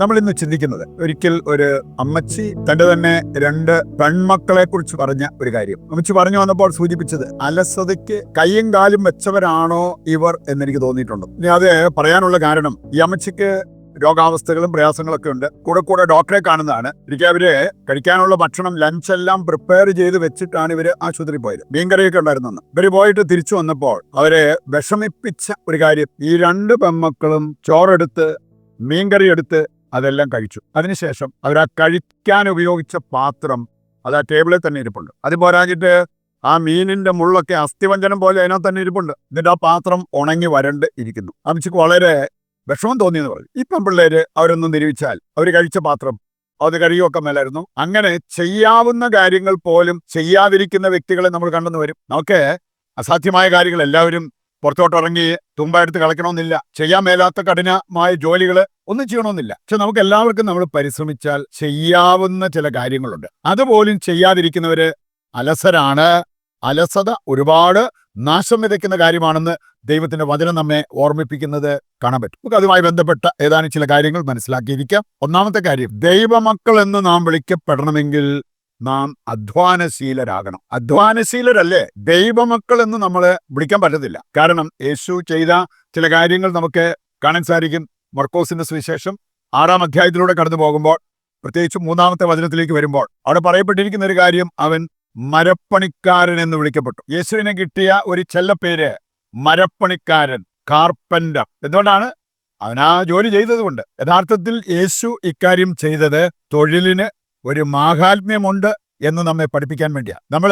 നമ്മൾ ഇന്ന് ചിന്തിക്കുന്നത് ഒരിക്കൽ ഒരു അമ്മച്ചി തന്റെ തന്നെ 2 പെൺമക്കളെ കുറിച്ച് പറഞ്ഞ ഒരു കാര്യം. അമ്മച്ചി പറഞ്ഞു വന്നപ്പോൾ സൂചിപ്പിച്ചത് അലസതയ്ക്ക് കയ്യും കാലും വെച്ചവരാണോ ഇവർ എന്നെനിക്ക് തോന്നിയിട്ടുണ്ട്. ഇനി അത് പറയാനുള്ള കാരണം, ഈ അമ്മച്ചിക്ക് രോഗാവസ്ഥകളും പ്രയാസങ്ങളൊക്കെ ഉണ്ട്. കൂടെ ഡോക്ടറെ കാണുന്നതാണ്. ഒരിക്കൽ അവര് കഴിക്കാനുള്ള ഭക്ഷണം ലഞ്ചെല്ലാം പ്രിപ്പയർ ചെയ്ത് വെച്ചിട്ടാണ് ഇവര് ആശുപത്രിയിൽ പോയത്. മീൻകറിയൊക്കെ ഉണ്ടായിരുന്നു. ഇവര് പോയിട്ട് തിരിച്ചു വന്നപ്പോൾ അവരെ വിഷമിപ്പിച്ച ഒരു കാര്യം, ഈ 2 പെൺമക്കളും ചോറെടുത്ത് മീൻകറി എടുത്ത് അതെല്ലാം കഴിച്ചു. അതിനുശേഷം അവർ ആ കഴിക്കാൻ ഉപയോഗിച്ച പാത്രം അത് ആ ടേബിളിൽ തന്നെ ഇരിപ്പുണ്ട്. അത് പോരാഞ്ഞിട്ട് ആ മീനിന്റെ മുള്ളൊക്കെ അസ്ഥിവഞ്ചനം പോലെ അതിനകത്ത് തന്നെ ഇരിപ്പുണ്ട്. എന്നിട്ട് ആ പാത്രം ഉണങ്ങി വരണ്ട് ഇരിക്കുന്നു. അമ്മച്ചിക്ക് വളരെ വിഷമം തോന്നിയെന്ന് പറയും. ഈ പെൺപിള്ളേര് അവരൊന്നും നിരൂപിച്ചാൽ അവർ കഴിച്ച പാത്രം അത് കഴുകിയൊക്കെ മേലായിരുന്നു. അങ്ങനെ ചെയ്യാവുന്ന കാര്യങ്ങൾ പോലും ചെയ്യാതിരിക്കുന്ന വ്യക്തികളെ നമ്മൾ കണ്ടെന്ന് വരും. നമുക്ക് അസാധ്യമായ കാര്യങ്ങൾ എല്ലാവരും പുറത്തോട്ടിറങ്ങി തുമ്പെടുത്ത് കളയ്ക്കണമെന്നില്ല. ചെയ്യാൻ മേലാത്ത കഠിനമായ ജോലികൾ ഒന്നും ചെയ്യണമെന്നില്ല. പക്ഷെ നമുക്ക് എല്ലാവർക്കും നമ്മൾ പരിശ്രമിച്ചാൽ ചെയ്യാവുന്ന ചില കാര്യങ്ങളുണ്ട്. അതുപോലും ചെയ്യാതിരിക്കുന്നവര് അലസരാണ്. അലസത ഒരുപാട് നാശം വിതയ്ക്കുന്ന കാര്യമാണെന്ന് ദൈവത്തിന്റെ വചനം നമ്മെ ഓർമ്മിപ്പിക്കുന്നത് കാണാൻ പറ്റും. നമുക്ക് അതുമായി ബന്ധപ്പെട്ട ഏതാനും ചില കാര്യങ്ങൾ മനസ്സിലാക്കിയിരിക്കാം. ഒന്നാമത്തെ കാര്യം, ദൈവമക്കൾ എന്ന് നാം വിളിക്കപ്പെടണമെങ്കിൽ നാം അധ്വാനശീലരാകണം. അധ്വാനശീലരല്ലേ ദൈവമക്കൾ എന്ന് നമ്മളെ വിളിക്കാൻ പറ്റത്തില്ല. കാരണം യേശു ചെയ്ത ചില കാര്യങ്ങൾ നമുക്ക് കാണാൻ സാധിക്കും. മർക്കോസിന്റെ സുവിശേഷം 6-ാം അധ്യായത്തിലൂടെ കടന്നു പോകുമ്പോൾ, പ്രത്യേകിച്ച് 3-ാമത്തെ വചനത്തിലേക്ക് വരുമ്പോൾ അവിടെ പറയപ്പെട്ടിരിക്കുന്ന ഒരു കാര്യം, അവൻ മരപ്പണിക്കാരൻ എന്ന് വിളിക്കപ്പെട്ടു. യേശുവിനെ കിട്ടിയ ഒരു ചെല്ലപ്പേര് മരപ്പണിക്കാരൻ, കാർപ്പന്റർ. എന്തുകൊണ്ടാണ്? അവൻ ആ ജോലി ചെയ്തതുകൊണ്ട്. യഥാർത്ഥത്തിൽ യേശു ഇക്കാര്യം ചെയ്തത് തൊഴിലിന് ഒരു മാഹാത്മ്യമുണ്ട് എന്ന് നമ്മെ പഠിപ്പിക്കാൻ വേണ്ടിയാണ്. നമ്മൾ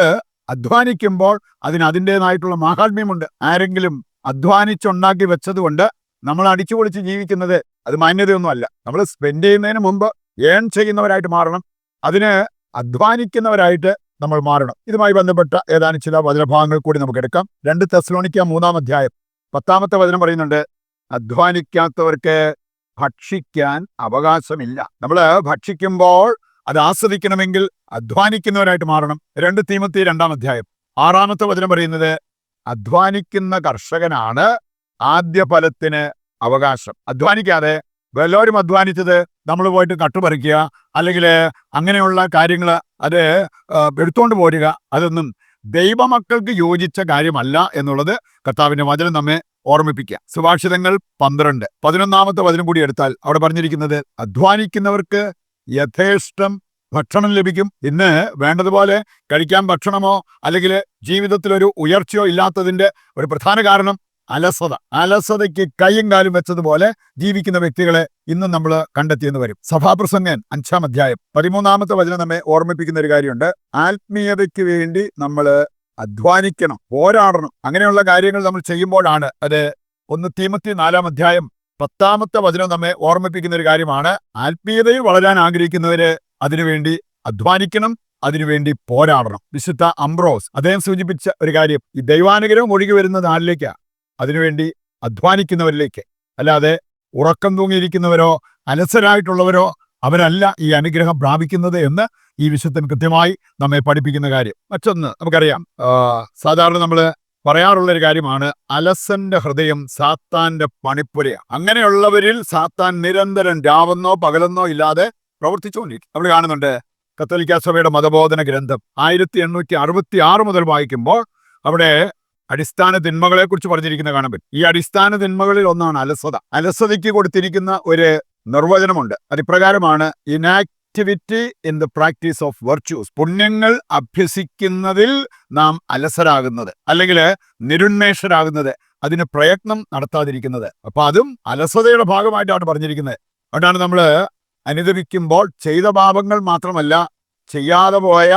അധ്വാനിക്കുമ്പോൾ അതിൻ്റെതായിട്ടുള്ള മാഹാത്മ്യമുണ്ട്. ആരെങ്കിലും അധ്വാനിച്ചുണ്ടാക്കി വെച്ചതുകൊണ്ട് നമ്മൾ അടിച്ചു പൊളിച്ച് ജീവിക്കുന്നത് അത് മാന്യതയൊന്നുമല്ല. നമ്മൾ സ്പെൻഡ് ചെയ്യുന്നതിന് മുമ്പ് ഏൺ ചെയ്യുന്നവരായിട്ട് മാറണം. അതിന് അധ്വാനിക്കുന്നവരായിട്ട് നമ്മൾ മാറണം. ഇതുമായി ബന്ധപ്പെട്ട ഏതാനും ചില വചനഭാഗങ്ങൾ കൂടി നമുക്ക് എടുക്കാം. 2 തെസ്സലോനിക്ക 3-ാം അധ്യായം 10-ാമത്തെ വചനം പറയുന്നുണ്ട്, അധ്വാനിക്കാത്തവർക്ക് ഭക്ഷിക്കാൻ അവകാശമില്ല. നമ്മൾ ഭക്ഷിക്കുമ്പോൾ അത് ആസ്വദിക്കണമെങ്കിൽ അധ്വാനിക്കുന്നവരായിട്ട് മാറണം. 2 തീമോത്തി 2-ാം അധ്യായം 6-ാമത്തെ വചനം പറയുന്നത്, അധ്വാനിക്കുന്ന കർഷകനാണ് ആദ്യ ഫലത്തിന് അവകാശം. അധ്വാനിക്കാതെ വല്ലവരും അധ്വാനിച്ചത് നമ്മൾ പോയിട്ട് കട്ടുപറിക്കുക, അല്ലെങ്കിൽ അങ്ങനെയുള്ള കാര്യങ്ങൾ അത് എടുത്തുകൊണ്ട് പോരുക, അതൊന്നും ദൈവമക്കൾക്ക് യോജിച്ച കാര്യമല്ല എന്നുള്ളത് കർത്താവിന്റെ വചനം നമ്മെ ഓർമ്മിപ്പിക്കുക. സുഭാഷിതങ്ങൾ 12-11-ാമത്തെ വചനം കൂടി എടുത്താൽ അവിടെ പറഞ്ഞിരിക്കുന്നത്, അധ്വാനിക്കുന്നവർക്ക് യഥേഷ്ടം ഭക്ഷണം ലഭിക്കും. ഇന്ന് വേണ്ടതുപോലെ കഴിക്കാൻ ഭക്ഷണമോ അല്ലെങ്കിൽ ജീവിതത്തിലൊരു ഉയർച്ചയോ ഇല്ലാത്തതിന്റെ ഒരു പ്രധാന കാരണം അലസത. അലസതയ്ക്ക് കൈയും കാലും വെച്ചതുപോലെ ജീവിക്കുന്ന വ്യക്തികളെ ഇന്നും നമ്മൾ കണ്ടെത്തിയെന്ന് വരും. സഭാപ്രസംഗൻ 5-ാം അധ്യായം 13-ാമത്തെ വചനം നമ്മെ ഓർമ്മിപ്പിക്കുന്ന ഒരു കാര്യമുണ്ട്, ആത്മീയതയ്ക്ക് വേണ്ടി നമ്മൾ അധ്വാനിക്കണം, പോരാടണം. അങ്ങനെയുള്ള കാര്യങ്ങൾ നമ്മൾ ചെയ്യുമ്പോഴാണ് അത് 1 തീമോത്തി 4-ാം അധ്യായം 10-ാമത്തെ വചനം നമ്മെ ഓർമ്മിപ്പിക്കുന്ന ഒരു കാര്യമാണ്, ആത്മീയതയിൽ വളരാൻ ആഗ്രഹിക്കുന്നവര് അതിനുവേണ്ടി അധ്വാനിക്കണം, അതിനുവേണ്ടി പോരാടണം. വിശുദ്ധ അംബ്രോസ് അദ്ദേഹം സൂചിപ്പിച്ച ഒരു കാര്യം, ഈ ദൈവാനുഗ്രഹം ഒഴുകി വരുന്നത് ആരിലേക്കാ? അതിനുവേണ്ടി അധ്വാനിക്കുന്നവരിലേക്ക്. അല്ലാതെ ഉറക്കം തൂങ്ങിയിരിക്കുന്നവരോ അലസരായിട്ടുള്ളവരോ അവരല്ല ഈ അനുഗ്രഹം പ്രാപിക്കുന്നത് എന്ന് ഈ വിശുദ്ധൻ കൃത്യമായി നമ്മെ പഠിപ്പിക്കുന്ന കാര്യം. മറ്റൊന്ന് നമുക്കറിയാം, സാധാരണ നമ്മൾ പറയാറുള്ള ഒരു കാര്യമാണ്, അലസന്റെ ഹൃദയം സാത്താന്റെ പണിപ്പുരയാണ്. അങ്ങനെയുള്ളവരിൽ സാത്താൻ നിരന്തരം രാവെന്നോ പകലെന്നോ ഇല്ലാതെ പ്രവർത്തിച്ചുകൊണ്ടിരിക്കും. നമ്മൾ കാണുന്നുണ്ട് കത്തോലിക്കാ സഭയുടെ മതബോധന ഗ്രന്ഥം 1866 മുതൽ വായിക്കുമ്പോൾ അവിടെ അടിസ്ഥാന തിന്മകളെ കുറിച്ച് പറഞ്ഞിരിക്കുന്ന കാണാൻ പറ്റും. ഈ അടിസ്ഥാന തിന്മകളിൽ ഒന്നാണ് അലസത. അലസതയ്ക്ക് കൊടുത്തിരിക്കുന്ന ഒരു നിർവചനമുണ്ട്. അതിപ്രകാരമാണ്, inactivity in the practice of virtues. പുണ്യങ്ങൾ അഭ്യസിക്കുന്നതിൽ നാം അലസരാകുന്നത്, അല്ലെങ്കിൽ നിരുന്മേഷരാകുന്നത്, അതിന് പ്രയത്നം നടത്താതിരിക്കുന്നത്. അപ്പൊ അതും അലസതയുടെ ഭാഗമായിട്ടാണ് പറഞ്ഞിരിക്കുന്നത്. അതുകൊണ്ടാണ് നമ്മൾ അനുദപിക്കുമ്പോൾ ചെയ്ത പാപങ്ങൾ മാത്രമല്ല, ചെയ്യാതെ പോയ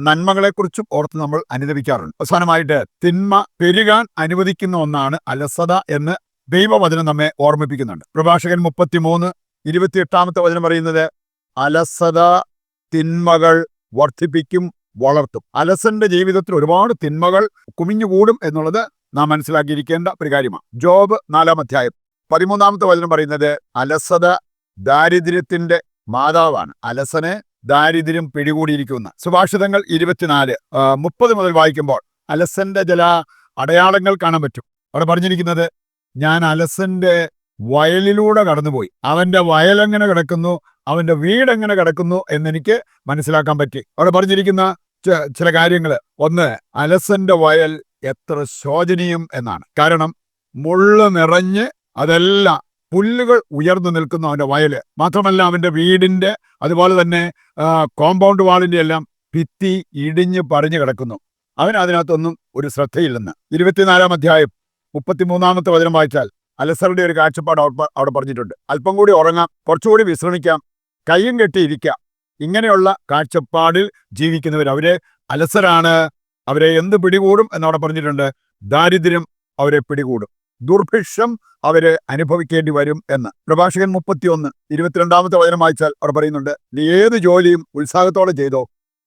നന്മകളെക്കുറിച്ചും ഓർത്ത് നമ്മൾ അനുദപിക്കാറുണ്ട്. അവസാനമായിട്ട്, തിന്മ പെരുകാൻ അനുവദിക്കുന്ന ഒന്നാണ് അലസത എന്ന് ദൈവവചനം നമ്മെ ഓർമ്മിപ്പിക്കുന്നുണ്ട്. പ്രഭാഷകൻ 33:28-ാമത്തെ വചനം പറയുന്നത്, അലസത തിന്മകൾ വർദ്ധിപ്പിക്കും, വളർത്തും. അലസന്റെ ജീവിതത്തിൽ ഒരുപാട് തിന്മകൾ കുമിഞ്ഞുകൂടും എന്നുള്ളത് നാം മനസ്സിലാക്കിയിരിക്കേണ്ട ഒരു കാര്യമാണ്. ജോബ് 4-ാം അധ്യായം 13-ാമത്തെ വചനം പറയുന്നത്, അലസത ദാരിദ്ര്യത്തിന്റെ മാതാവാണ്. അലസനെ ദാരിദ്ര്യം പിടികൂടിയിരിക്കുന്ന. സുഭാഷിതങ്ങൾ 24:30 മുതൽ വായിക്കുമ്പോൾ അലസന്റെ ചില അടയാളങ്ങൾ കാണാൻ പറ്റും. അവിടെ പറഞ്ഞിരിക്കുന്നത്, ഞാൻ അലസന്റെ വയലിലൂടെ കടന്നുപോയി. അവന്റെ വയലെങ്ങനെ കിടക്കുന്നു, അവന്റെ വീടെങ്ങനെ കിടക്കുന്നു എന്നെനിക്ക് മനസ്സിലാക്കാൻ പറ്റി. അവിടെ പറഞ്ഞിരിക്കുന്ന ചില കാര്യങ്ങൾ. ഒന്ന്, അലസന്റെ വയൽ എത്ര ശോചനീയം എന്നാണ്. കാരണം മുള്ള് നിറഞ്ഞ് അതെല്ലാം പുല്ലുകൾ ഉയർന്നു നിൽക്കുന്നു അവന്റെ വയല്. മാത്രമല്ല അവന്റെ വീടിന്റെ അതുപോലെ തന്നെ കോമ്പൗണ്ട് വാളിന്റെ എല്ലാം ഭിത്തി ഇടിഞ്ഞ് പറിഞ്ഞു കിടക്കുന്നു. അതിനകത്തൊന്നും ഒരു ശ്രദ്ധയില്ലെന്ന്. 24-ാം അധ്യായം 33-ാമത്തെ വചനം വായിച്ചാൽ അലസറുടെ ഒരു കാഴ്ചപ്പാട് അവിടെ പറഞ്ഞിട്ടുണ്ട്. അല്പം കൂടി ഉറങ്ങാം, കുറച്ചുകൂടി വിശ്രമിക്കാം, കയ്യും കെട്ടിയിരിക്കാം. ഇങ്ങനെയുള്ള കാഴ്ചപ്പാടിൽ ജീവിക്കുന്നവർ അവര് അലസരാണ്. അവരെ എന്ത് പിടികൂടും എന്നവിടെ പറഞ്ഞിട്ടുണ്ട്. ദാരിദ്ര്യം അവരെ പിടികൂടും, ദുർഭിക്ഷം അവര് അനുഭവിക്കേണ്ടി വരും എന്ന്. പ്രഭാഷകൻ 31:22-ാമത്തെ വചനം വായിച്ചാൽ അവിടെ പറയുന്നുണ്ട്, നീ ഏത് ജോലിയും ഉത്സാഹത്തോടെ ചെയ്തോ,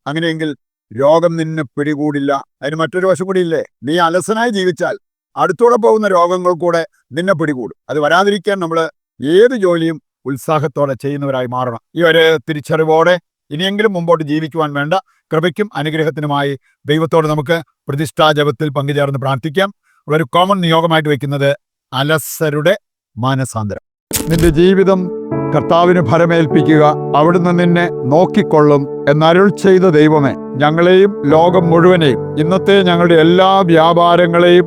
അങ്ങനെയെങ്കിൽ രോഗം നിന്നെ പിടികൂടില്ല. അതിന് മറ്റൊരു വശം കൂടി ഇല്ലേ, നീ അലസനായി ജീവിച്ചാൽ അടുത്തൂടെ പോകുന്ന രോഗങ്ങൾ കൂടെ നിന്നെ പിടികൂടും. അത് വരാതിരിക്കാൻ നമ്മൾ ഏത് ജോലിയും ഉത്സാഹത്തോടെ ചെയ്യുന്നവരായി മാറണം. ഈ ഒരു തിരിച്ചറിവോടെ ഇനിയെങ്കിലും മുമ്പോട്ട് ജീവിക്കുവാൻ വേണ്ട കൃപയ്ക്കും അനുഗ്രഹത്തിനുമായി ദൈവത്തോട് നമുക്ക് പ്രതിഷ്ഠാ ജപത്തിൽ പങ്കുചേർന്ന് പ്രാർത്ഥിക്കാം. ഒരു കോമൺ നിയോഗമായിട്ട് വെക്കുന്നത് അലസരുടെ മാനസാന്തരം. നിന്റെ ജീവിതം കർത്താവിന് ഫലമേൽപ്പിക്കുക, അവിടുന്ന് നിന്നെ നോക്കിക്കൊള്ളും എന്നരുൾ ചെയ്ത ദൈവമേ, ഞങ്ങളെയും ലോകം മുഴുവനെയും ഇന്നത്തെ ഞങ്ങളുടെ എല്ലാ വ്യാപാരങ്ങളെയും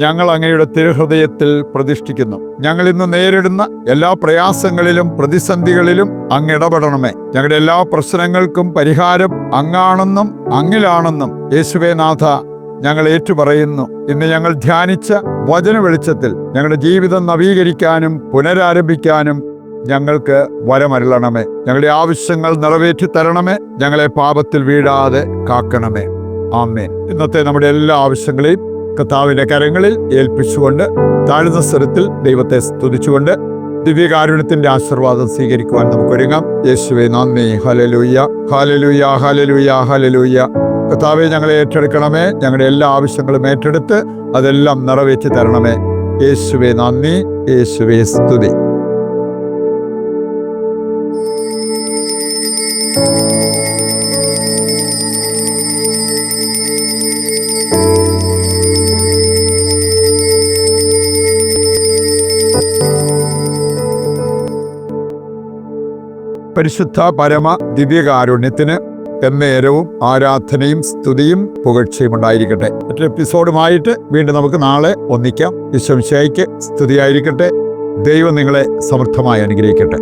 ഞങ്ങൾ അങ്ങയുടെ തിരുഹൃദയത്തിൽ പ്രതിഷ്ഠിക്കുന്നു. ഞങ്ങൾ ഇന്ന് നേരിടുന്ന എല്ലാ പ്രയാസങ്ങളിലും പ്രതിസന്ധികളിലും അങ്ങ് ഇടപെടണമേ. ഞങ്ങളുടെ എല്ലാ പ്രശ്നങ്ങൾക്കും പരിഹാരം അങ്ങാണെന്നും അങ്ങിലാണെന്നും യേശുവേ നാഥ ഞങ്ങൾ ഏറ്റുപറയുന്നു. ഇന്ന് ഞങ്ങൾ ധ്യാനിച്ച വചന വെളിച്ചത്തിൽ ഞങ്ങളുടെ ജീവിതം നവീകരിക്കാനും പുനരാരംഭിക്കാനും ഞങ്ങൾക്ക് വരമരുളണമേ. ഞങ്ങളുടെ ആവശ്യങ്ങൾ നിറവേറ്റി തരണമേ. ഞങ്ങളെ പാപത്തിൽ വീഴാതെ കാക്കണമേ. ആമേൻ. ഇന്നത്തെ നമ്മുടെ എല്ലാ ആവശ്യങ്ങളെയും കർത്താവിന്റെ കരങ്ങളിൽ ഏൽപ്പിച്ചുകൊണ്ട് താഴ്ന്ന സ്വരത്തിൽ ദൈവത്തെ സ്തുതിച്ചുകൊണ്ട് ദിവ്യകാരുണ്യത്തിന്റെ ആശീർവാദം സ്വീകരിക്കുവാൻ നമുക്കൊരുങ്ങാം. യേശുവേ നന്ദി. Hallelujah, hallelujah, hallelujah, hallelujah. കർത്താവേ, ഞങ്ങളെ ഏറ്റെടുക്കണമേ. ഞങ്ങളുടെ എല്ലാ ആവശ്യങ്ങളും ഏറ്റെടുത്ത് അതെല്ലാം നിറവേറ്റി തരണമേ. യേശുവേ നന്ദി, യേശുവേ സ്തുതി. പരിശുദ്ധ പരമ ദിവ്യകാരുണ്യത്തിന് എന്നേരവും ആരാധനയും സ്തുതിയും പുകഴ്ചയും ഉണ്ടായിരിക്കട്ടെ. മറ്റൊരു എപ്പിസോഡുമായിട്ട് വീണ്ടും നമുക്ക് നാളെ ഒന്നിക്കാം. ഈശോ മിശിഹായ്ക്ക് സ്തുതിയായിരിക്കട്ടെ. ദൈവം നിങ്ങളെ സമൃദ്ധമായി അനുഗ്രഹിക്കട്ടെ.